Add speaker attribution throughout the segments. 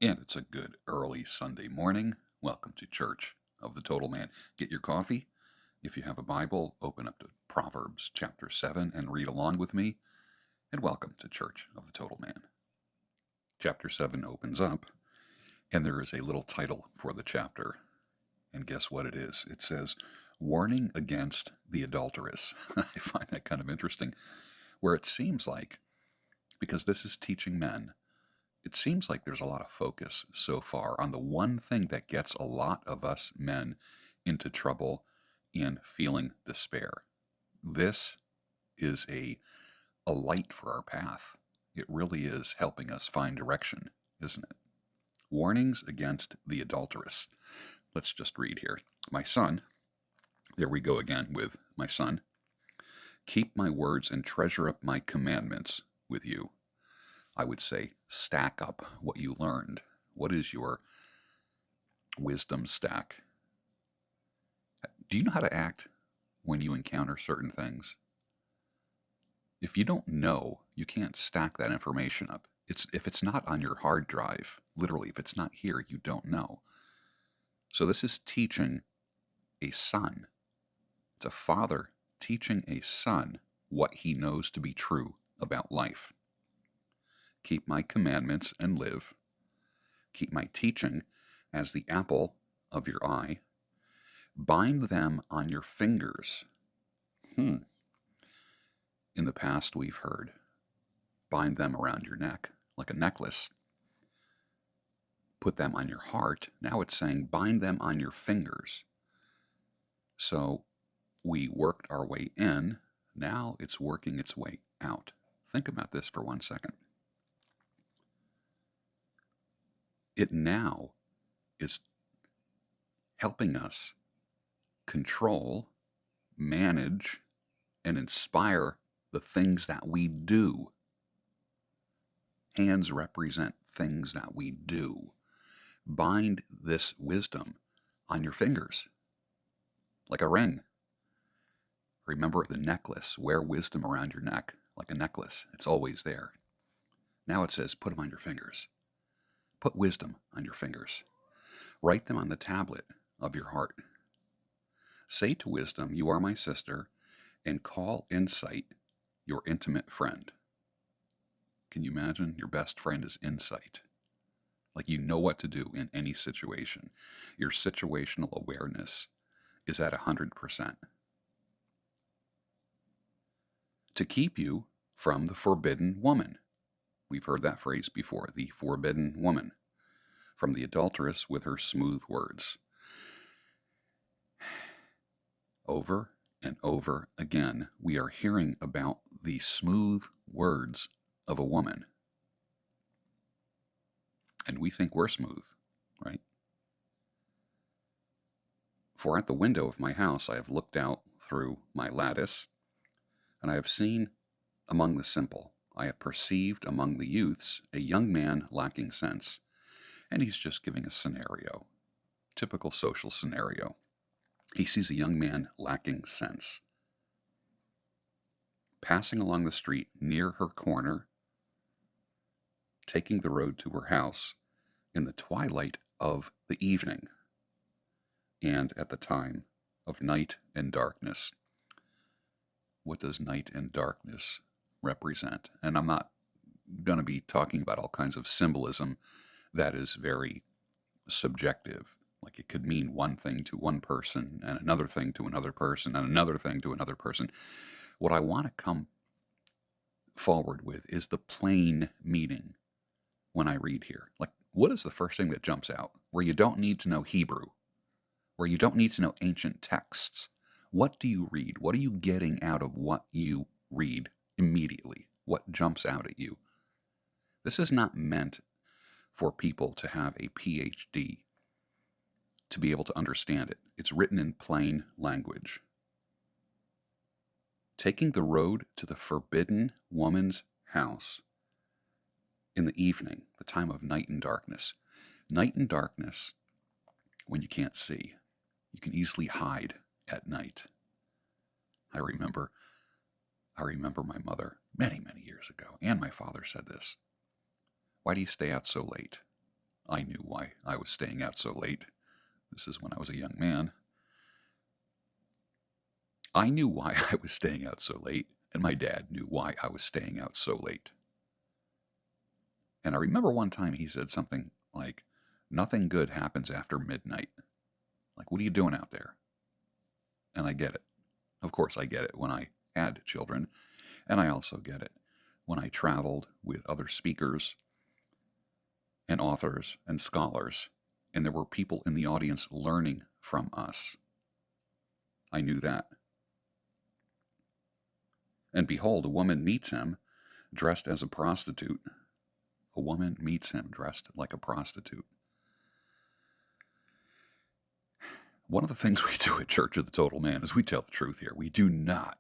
Speaker 1: And it's a good early Sunday morning. Welcome to Church of the Total Man. Get your coffee. If you have a Bible, open up to Proverbs chapter 7 and read along with me. And welcome to Church of the Total Man. Chapter 7 opens up, and there is a little title for the chapter. And guess what it is? It says, Warning Against the Adulteress. I find that kind of interesting, where it seems like, because this is teaching men, it seems like there's a lot of focus so far on the one thing that gets a lot of us men into trouble and feeling despair. This is a light for our path. It really is helping us find direction, isn't it? Warnings against the adulteress. Let's just read here. My son, there we go again with my son. Keep my words and treasure up my commandments with you. I would say stack up what you learned. What is your wisdom stack? Do you know how to act when you encounter certain things? If you don't know, you can't stack that information up. If it's not on your hard drive, literally, if it's not here, you don't know. So this is teaching a son. It's a father teaching a son what he knows to be true about life. Keep my commandments and live. Keep my teaching as the apple of your eye. Bind them on your fingers. In the past, we've heard bind them around your neck like a necklace. Put them on your heart. Now it's saying bind them on your fingers. So we worked our way in. Now it's working its way out. Think about this for 1 second. It now is helping us control, manage, and inspire the things that we do. Hands represent things that we do. Bind this wisdom on your fingers, like a ring. Remember the necklace. Wear wisdom around your neck, like a necklace. It's always there. Now it says, put them on your fingers. Put wisdom on your fingers. Write them on the tablet of your heart. Say to wisdom, you are my sister, and call insight your intimate friend. Can you imagine? Your best friend is insight. Like you know what to do in any situation. Your situational awareness is at 100%. To keep you from the forbidden woman. We've heard that phrase before, the forbidden woman. From the adulteress with her smooth words. Over and over again, we are hearing about the smooth words of a woman. And we think we're smooth, right? For at the window of my house I have looked out through my lattice, and I have seen among the simple, I have perceived among the youths a young man lacking sense. And he's just giving a scenario, typical social scenario. He sees a young man lacking sense. Passing along the street near her corner, taking the road to her house in the twilight of the evening and at the time of night and darkness. What does night and darkness represent? And I'm not going to be talking about all kinds of symbolism that is very subjective. Like it could mean one thing to one person and another thing to another person and another thing to another person. What I want to come forward with is the plain meaning when I read here. Like, what is the first thing that jumps out? Where you don't need to know Hebrew, where you don't need to know ancient texts. What do you read? What are you getting out of what you read immediately? What jumps out at you? This is not meant for people to have a PhD to be able to understand it. It's written in plain language. Taking the road to the forbidden woman's house in the evening, the time of night and darkness. Night and darkness, when you can't see, you can easily hide at night. I remember my mother many, many years ago, and my father said this. Why do you stay out so late? I knew why I was staying out so late. This is when I was a young man. I knew why I was staying out so late, and my dad knew why I was staying out so late. And I remember one time he said something like, "Nothing good happens after midnight." Like, what are you doing out there? And I get it. Of course, I get it when I had children, and I also get it when I traveled with other speakers and authors and scholars, and there were people in the audience learning from us. I knew that. And behold, a woman meets him dressed as a prostitute. A woman meets him dressed like a prostitute. One of the things we do at Church of the Total Man is we tell the truth here. We do not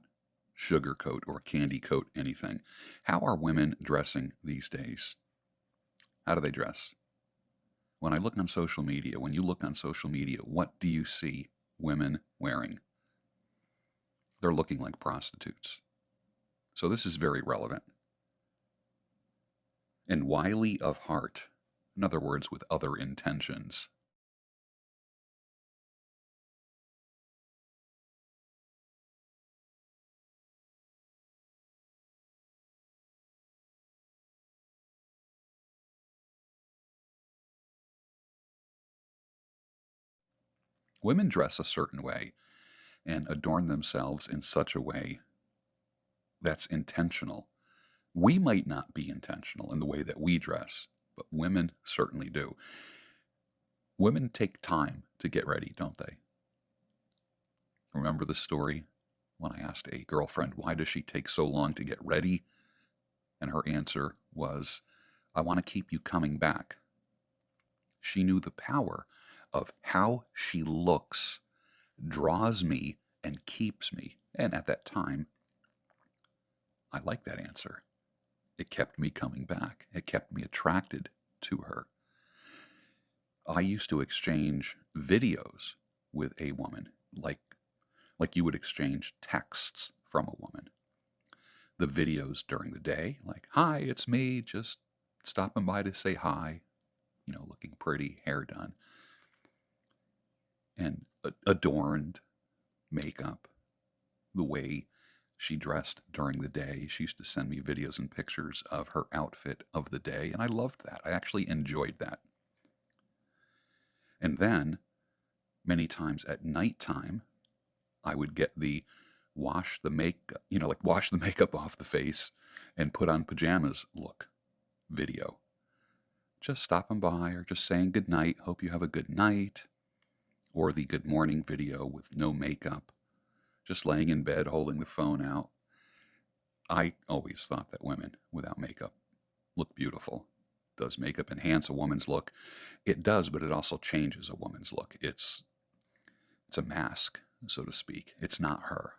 Speaker 1: sugarcoat or candy coat anything. How are women dressing these days? How do they dress? When I look on social media, when you look on social media, what do you see women wearing? They're looking like prostitutes. So this is very relevant. And wily of heart, in other words, with other intentions. Women dress a certain way and adorn themselves in such a way that's intentional. We might not be intentional in the way that we dress, but women certainly do. Women take time to get ready, don't they? Remember the story when I asked a girlfriend, why does she take so long to get ready? And her answer was, I want to keep you coming back. She knew the power of how she looks draws me and keeps me. And at that time, I liked that answer. It kept me coming back. It kept me attracted to her. I used to exchange videos with a woman, like you would exchange texts from a woman. The videos during the day, like, hi, it's me, just stopping by to say hi, looking pretty, hair done, and adorned, makeup, the way she dressed during the day. She used to send me videos and pictures of her outfit of the day, and I loved that. I actually enjoyed that. And then, many times at nighttime, I would get the wash the makeup off the face and put on pajamas look video. Just stopping by or just saying good night, hope you have a good night, or the good morning video with no makeup, just laying in bed holding the phone out. I always thought that women without makeup look beautiful. Does makeup enhance a woman's look? It does, but it also changes a woman's look. It's a mask, so to speak. It's not her.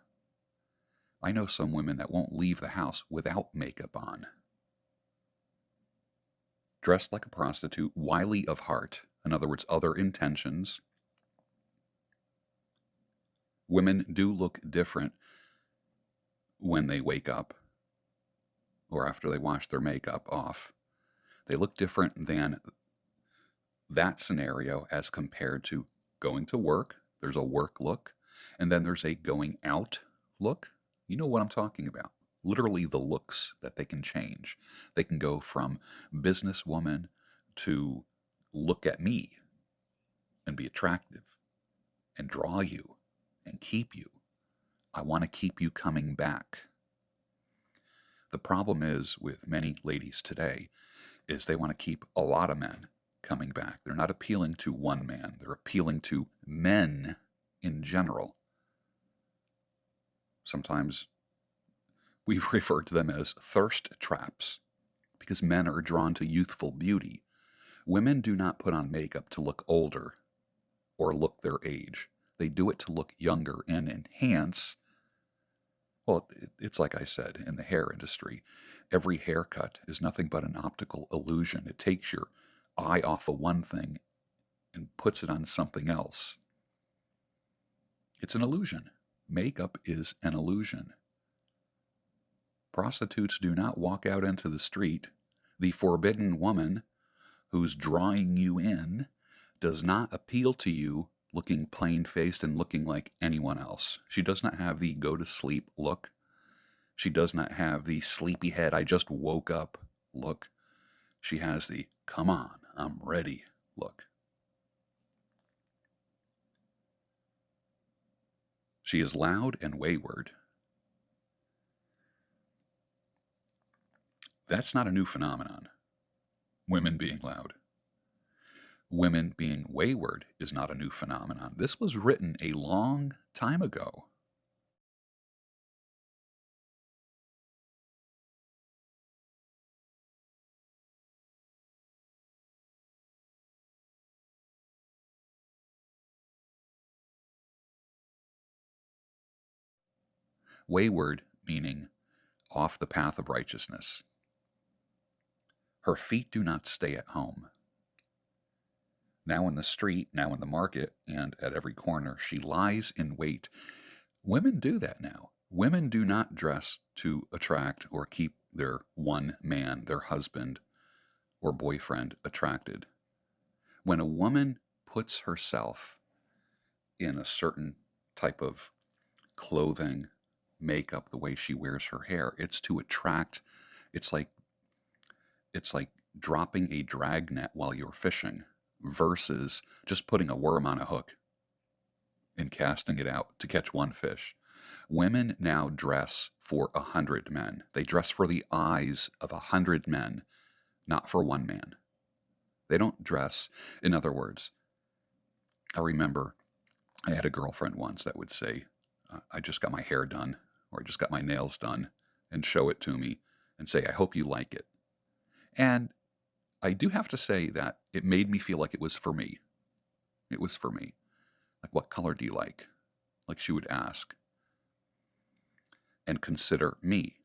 Speaker 1: I know some women that won't leave the house without makeup on. Dressed like a prostitute, wily of heart, in other words, other intentions. Women do look different when they wake up or after they wash their makeup off. They look different than that scenario as compared to going to work. There's a work look, and then there's a going out look. You know what I'm talking about. Literally the looks that they can change. They can go from businesswoman to look at me and be attractive and draw you and keep you. I want to keep you coming back. The problem is with many ladies today is they want to keep a lot of men coming back. They're not appealing to one man. They're appealing to men in general. Sometimes we refer to them as thirst traps because men are drawn to youthful beauty. Women do not put on makeup to look older or look their age. They do it to look younger and enhance. Well, it's like I said, in the hair industry, every haircut is nothing but an optical illusion. It takes your eye off of one thing and puts it on something else. It's an illusion. Makeup is an illusion. Prostitutes do not walk out into the street, the forbidden woman who's drawing you in does not appeal to you looking plain-faced and looking like anyone else. She does not have the go-to-sleep look. She does not have the sleepyhead, I just woke up look. She has the, come on, I'm ready look. She is loud and wayward. That's not a new phenomenon, women being loud. Women being wayward is not a new phenomenon. This was written a long time ago. Wayward meaning off the path of righteousness. Her feet do not stay at home. Now in the street, now in the market, and at every corner, she lies in wait. Women do that now. Women do not dress to attract or keep their one man, their husband or boyfriend, attracted. When a woman puts herself in a certain type of clothing, makeup, the way she wears her hair, it's to attract. It's like dropping a drag net while you're fishing versus just putting a worm on a hook and casting it out to catch one fish. Women now dress for 100 men. They dress for the eyes of 100 men, not for one man. They don't dress, in other words, I remember I had a girlfriend once that would say, I just got my hair done, or I just got my nails done, and show it to me and say, I hope you like it. And I do have to say that it made me feel like it was for me. It was for me. Like, what color do you like? Like she would ask. And consider me.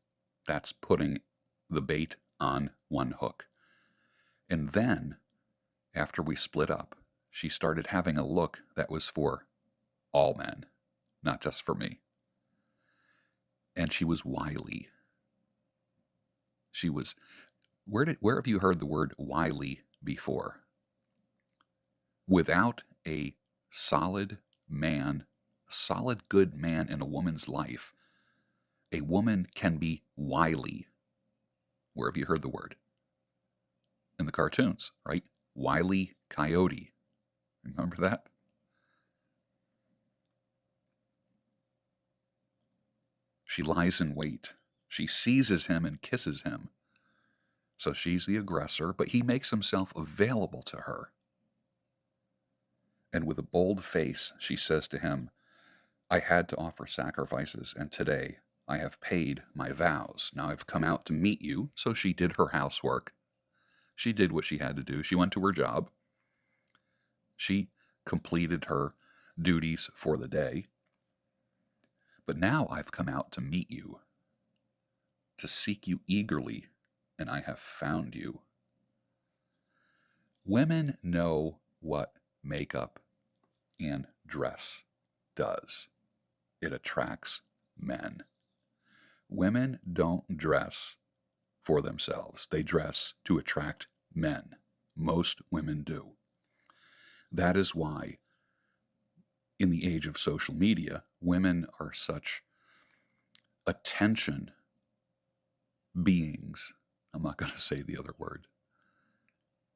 Speaker 1: That's putting the bait on one hook. And then, after we split up, she started having a look that was for all men, not just for me. And she was wily. She was, where have you heard the word wily before? Without a solid man, a solid good man in a woman's life, a woman can be wily. Where have you heard the word? In the cartoons, right? Wile E. Coyote. Remember that? She lies in wait. She seizes him and kisses him. So she's the aggressor, but he makes himself available to her. And with a bold face, she says to him, I had to offer sacrifices, and today I have paid my vows. Now I've come out to meet you. So she did her housework. She did what she had to do. She went to her job. She completed her duties for the day. But now I've come out to meet you, to seek you eagerly, and I have found you. Women know what makeup and dress does. It attracts men. Women don't dress for themselves. They dress to attract men. Most women do. That is why, in the age of social media, women are such attention beings. I'm not going to say the other word.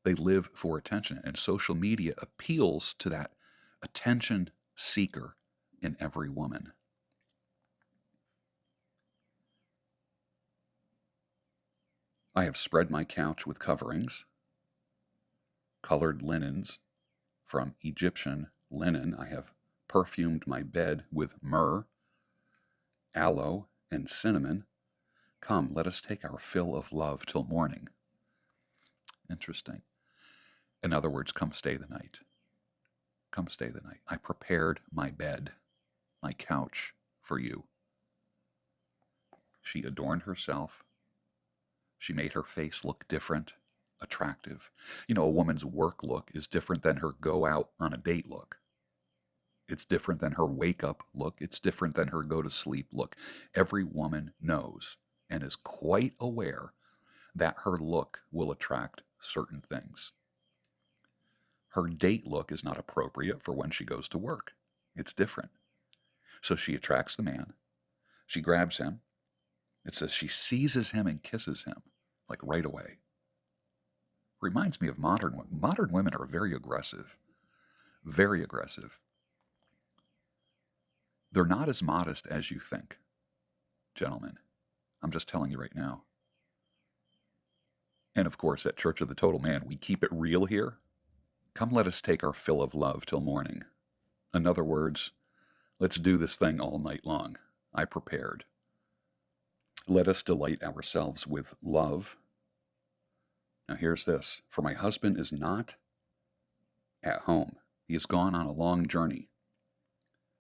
Speaker 1: They live for attention, and social media appeals to that attention seeker in every woman. I have spread my couch with coverings, colored linens from Egyptian linen. I have perfumed my bed with myrrh, aloe, and cinnamon. Come, let us take our fill of love till morning. Interesting. In other words, come stay the night. Come stay the night. I prepared my bed, my couch for you. She adorned herself. She made her face look different, attractive. You know, a woman's work look is different than her go out on a date look. It's different than her wake up look. It's different than her go to sleep look. Every woman knows and is quite aware that her look will attract certain things. Her date look is not appropriate for when she goes to work. It's different. So she attracts the man. She grabs him. It says she seizes him and kisses him, like right away. Reminds me of modern women. Modern women are very aggressive. Very aggressive. They're not as modest as you think, gentlemen. I'm just telling you right now. And of course, at Church of the Total Man, we keep it real here. Come let us take our fill of love till morning. In other words, let's do this thing all night long. I prepared. Let us delight ourselves with love. Now here's this. For my husband is not at home. He has gone on a long journey.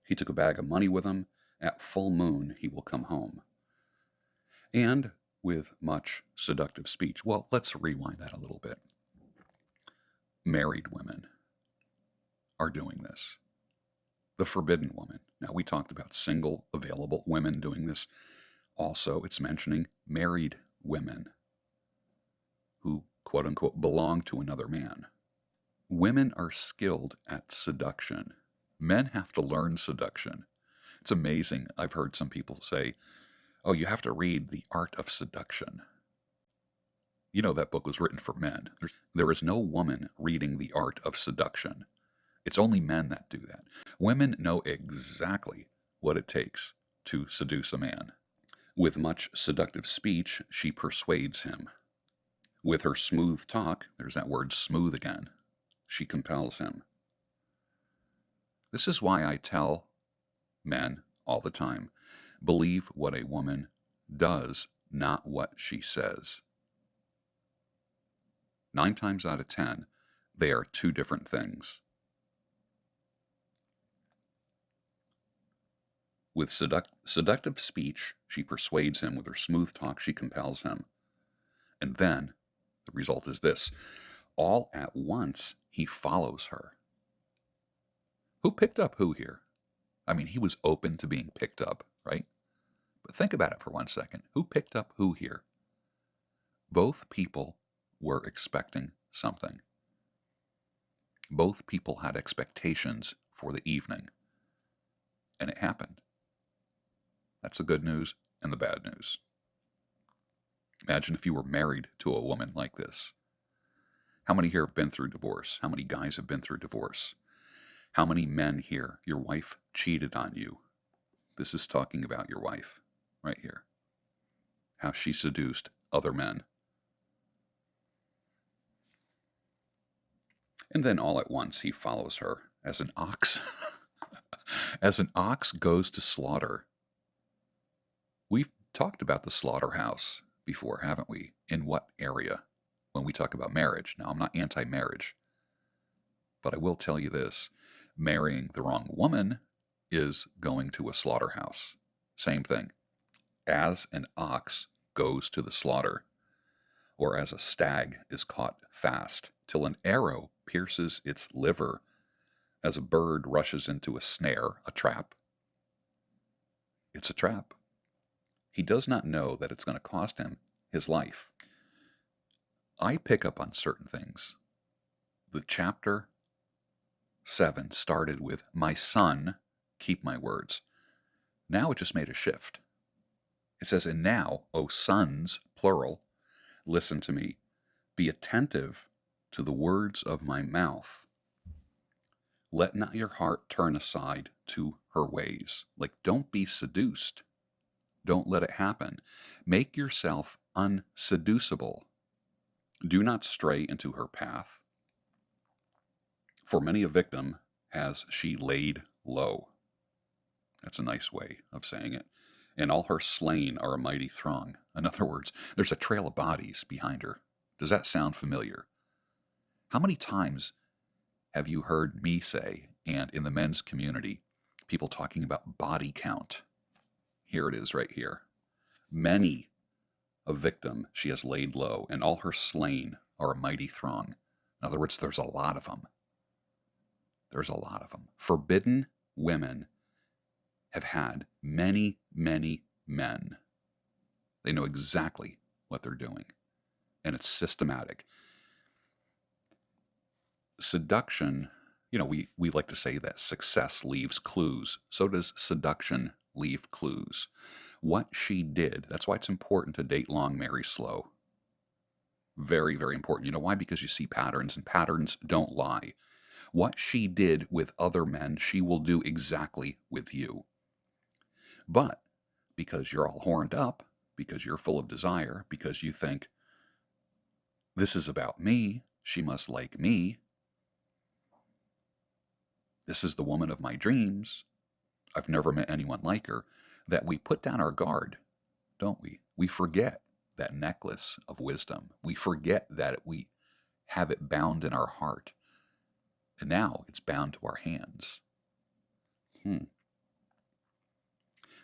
Speaker 1: He took a bag of money with him. At full moon he will come home. And with much seductive speech. Well, let's rewind that a little bit. Married women are doing this. The forbidden woman. Now, we talked about single, available women doing this. Also, it's mentioning married women who, quote unquote, belong to another man. Women are skilled at seduction. Men have to learn seduction. It's amazing. I've heard some people say, oh, you have to read The Art of Seduction. You know, that book was written for men. There is no woman reading The Art of Seduction. It's only men that do that. Women know exactly what it takes to seduce a man. With much seductive speech, she persuades him. With her smooth talk, there's that word smooth again, she compels him. This is why I tell men all the time, believe what a woman does, not what she says. 9 times out of 10, they are two different things. With seductive speech, she persuades him. With her smooth talk, she compels him. And then, the result is this. All at once, he follows her. Who picked up who here? I mean, he was open to being picked up, right? But think about it for 1 second. Who picked up who here? Both people were expecting something. Both people had expectations for the evening. And it happened. That's the good news and the bad news. Imagine if you were married to a woman like this. How many here have been through divorce? How many guys have been through divorce? How many men here, your wife cheated on you? This is talking about your wife right here. How she seduced other men. And then all at once he follows her as an ox. As an ox goes to slaughter. We've talked about the slaughterhouse before, haven't we? In what area? When we talk about marriage. Now, I'm not anti-marriage, but I will tell you this. Marrying the wrong woman is going to a slaughterhouse. Same thing. As an ox goes to the slaughter, or as a stag is caught fast, till an arrow pierces its liver, as a bird rushes into a snare, a trap. It's a trap. He does not know that it's going to cost him his life. I pick up on certain things. The chapter 7 started with, my son, keep my words. Now it just made a shift. It says, and now, O sons, plural, listen to me. Be attentive to the words of my mouth. Let not your heart turn aside to her ways. Like, don't be seduced. Don't let it happen. Make yourself unseducible. Do not stray into her path. For many a victim has she laid low. That's a nice way of saying it. And all her slain are a mighty throng. In other words, there's a trail of bodies behind her. Does that sound familiar? How many times have you heard me say, and in the men's community, people talking about body count? Here it is right here. Many a victim she has laid low, and all her slain are a mighty throng. In other words, there's a lot of them. There's a lot of them. Forbidden women have had many, many men. They know exactly what they're doing, and it's systematic. seduction, we like to say that success leaves clues. So does seduction leave clues. What she did, that's why it's important to date long, marry slow. Very, very important. You know why? Because you see patterns, and patterns don't lie. What she did with other men, she will do exactly with you. But because you're all horned up, because you're full of desire, because you think, this is about me, she must like me, this is the woman of my dreams, I've never met anyone like her, that we put down our guard, don't we? We forget that necklace of wisdom. We forget that we have it bound in our heart. And now it's bound to our hands.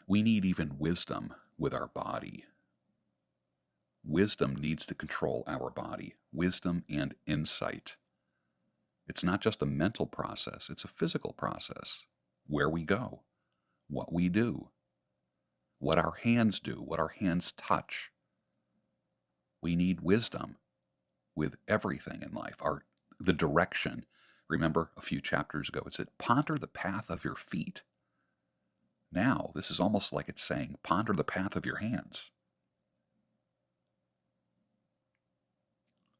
Speaker 1: We need even wisdom with our body. Wisdom needs to control our body. Wisdom and insight. It's not just a mental process, it's a physical process. Where we go, what we do, what our hands do, what our hands touch. We need wisdom with everything in life. The direction. Remember a few chapters ago, it said, ponder the path of your feet. Now, this is almost like it's saying, ponder the path of your hands.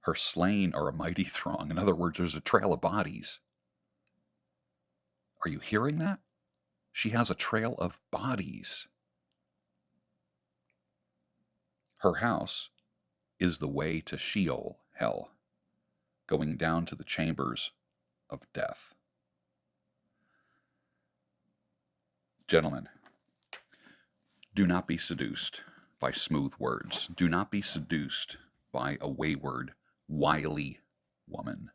Speaker 1: Her slain are a mighty throng. In other words, there's a trail of bodies. Are you hearing that? She has a trail of bodies. Her house is the way to Sheol, hell, going down to the chambers of death. Gentlemen, do not be seduced by smooth words. Do not be seduced by a wayward, wily woman.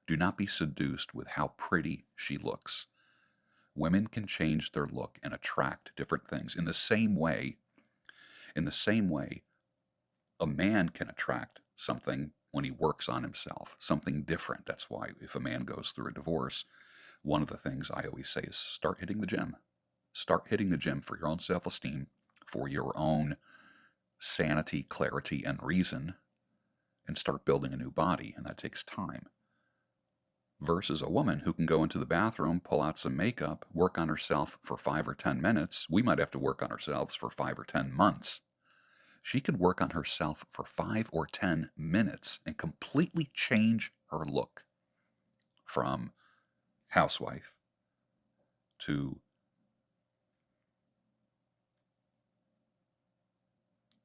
Speaker 1: Do not be seduced with how pretty she looks. Women can change their look and attract different things. In the same way, a man can attract something when he works on himself, something different. That's why if a man goes through a divorce, one of the things I always say is start hitting the gym. Start hitting the gym for your own self-esteem, for your own sanity, clarity, and reason, and start building a new body, and that takes time. Versus a woman who can go into the bathroom, pull out some makeup, work on herself for 5 or 10 minutes. We might have to work on ourselves for 5 or 10 months. She could work on herself for 5 or 10 minutes and completely change her look from housewife to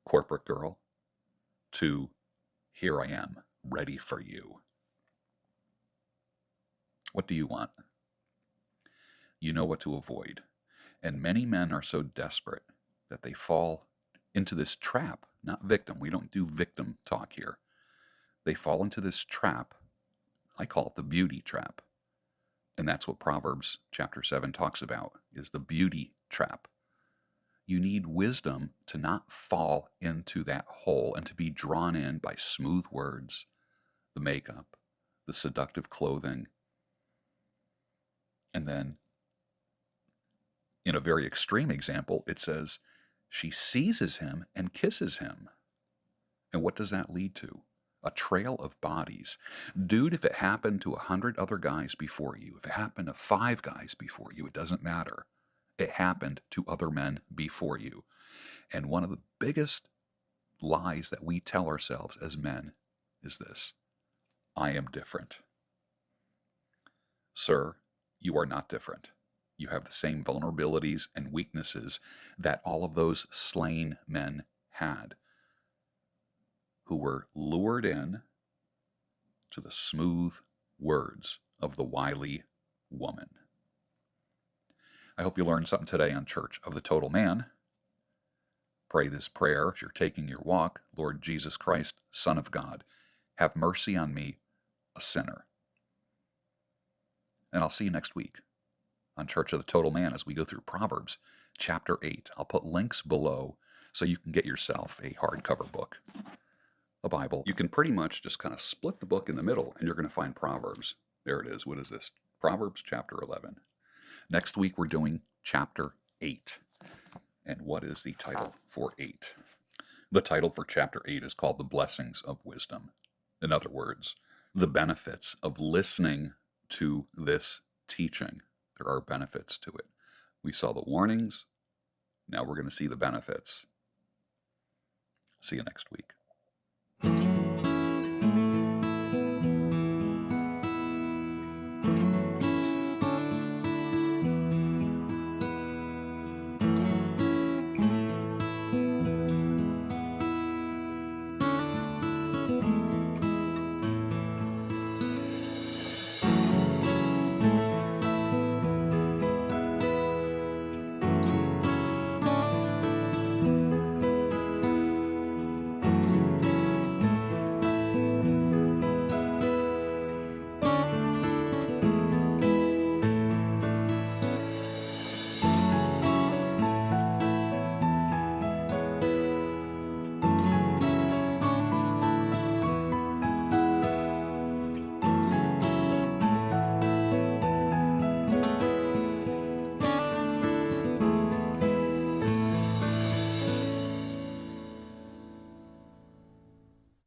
Speaker 1: corporate girl to here I am, ready for you. What do you want? You know what to avoid. And many men are so desperate that they fall into this trap, not victim. We don't do victim talk here. They fall into this trap. I call it the beauty trap. And that's what Proverbs chapter 7 talks about, is the beauty trap. You need wisdom to not fall into that hole and to be drawn in by smooth words, the makeup, the seductive clothing. And then, in a very extreme example, it says, she seizes him and kisses him. And what does that lead to? A trail of bodies. Dude, if it happened to 100 other guys before you, if it happened to 5 guys before you, it doesn't matter. It happened to other men before you. And one of the biggest lies that we tell ourselves as men is this: I am different. Sir, you are not different. You have the same vulnerabilities and weaknesses that all of those slain men had, who were lured in to the smooth words of the wily woman. I hope you learned something today on Church of the Total Man. Pray this prayer as you're taking your walk. Lord Jesus Christ, Son of God, have mercy on me, a sinner. And I'll see you next week on Church of the Total Man as we go through Proverbs chapter 8. I'll put links below so you can get yourself a hardcover book, a Bible. You can pretty much just kind of split the book in the middle and you're going to find Proverbs. There it is. What is this? Proverbs chapter 11. Next week we're doing chapter 8. And what is the title for 8? The title for chapter 8 is called The Blessings of Wisdom. In other words, the benefits of listening to this teaching. There are benefits to it. We saw the warnings. Now we're going to see the benefits. See you next week.